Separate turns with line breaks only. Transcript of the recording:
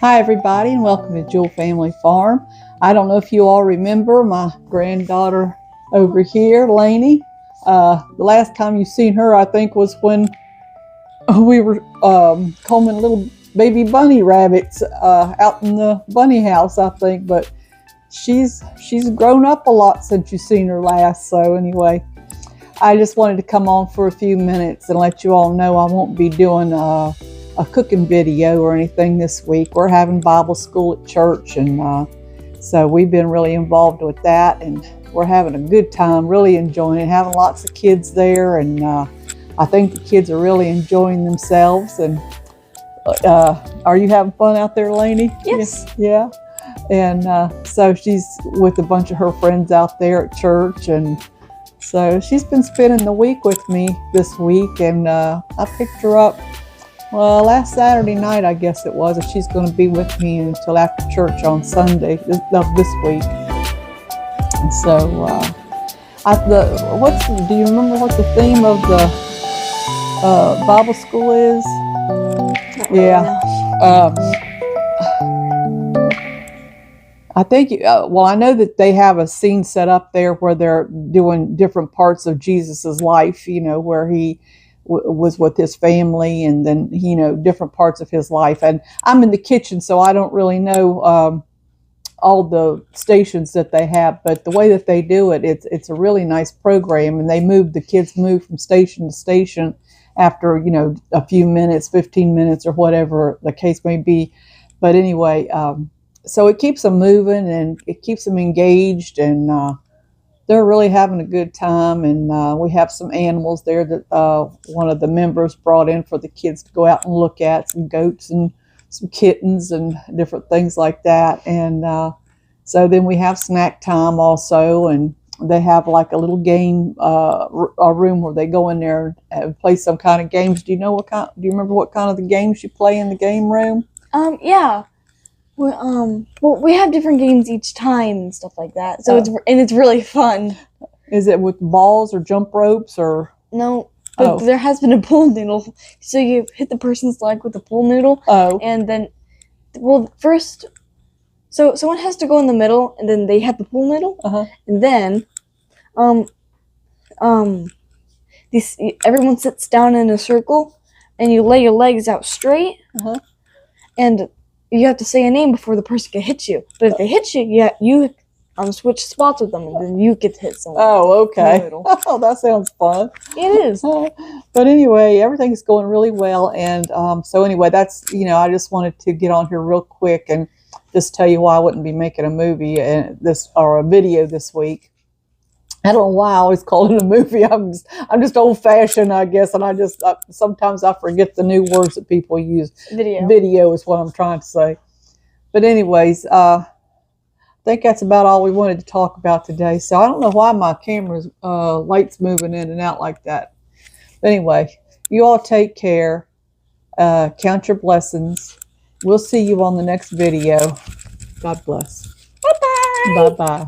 Hi everybody, and welcome to Jewel Family Farm. I don't know if you all remember my granddaughter over here, Lainey. The last time you seen her, I think, was when we were combing little baby bunny rabbits out in the bunny house, I think. But she's grown up a lot since you seen her last. So anyway, I just wanted to come on for a few minutes and let you all know I won't be doing a cooking video or anything this week. We're having Bible school at church, and so we've been really involved with that, and we're having a good time, really enjoying it, having lots of kids there, and I think the kids are really enjoying themselves. And are you having fun out there, Lainey?
Yes.
Yeah. And so she's with a bunch of her friends out there at church, and so she's been spending the week with me this week, and I picked her up last Saturday night, I guess it was, and she's going to be with me until after church on Sunday of this week. And so, do you remember what the theme of the Bible school is? Yeah. I think, I know that they have a scene set up there where they're doing different parts of Jesus's life, where he was with his family, and then, different parts of his life. And I'm in the kitchen, so I don't really know all the stations that they have, but the way that they do it, it's a really nice program, and the kids move from station to station after, a few minutes, 15 minutes, or whatever the case may be. But anyway, so it keeps them moving, and it keeps them engaged, and they're really having a good time. And we have some animals there that one of the members brought in for the kids to go out and look at, some goats and some kittens and different things like that. And so then we have snack time also, and they have like a little game, a room where they go in there and play some kind of games. Do you remember what kind of the games you play in the game room?
Yeah. Well, we have different games each time and stuff like that. So it's really fun.
Is it with balls or jump ropes or?
No, but there has been a pool noodle. So you hit the person's leg with the pool noodle.
Oh. And
then, first, so someone has to go in the middle, and then they have the pool noodle.
Uh-huh.
And then, everyone sits down in a circle, and you lay your legs out straight.
Uh-huh.
And you have to say a name before the person can hit you. But if they hit you, you switch spots with them, and then you get to hit someone.
Oh, okay. Oh, that sounds fun.
It is.
But anyway, everything's going really well. And so anyway, that's, I just wanted to get on here real quick and just tell you why I wouldn't be making a movie or a video this week. I don't know why I always call it a movie. I'm just old-fashioned, I guess, and sometimes I forget the new words that people use. Video is what I'm trying to say. But anyways, I think that's about all we wanted to talk about today. So I don't know why my camera's light's moving in and out like that. But anyway, you all take care. Count your blessings. We'll see you on the next video. God bless.
Bye-bye.
Bye-bye.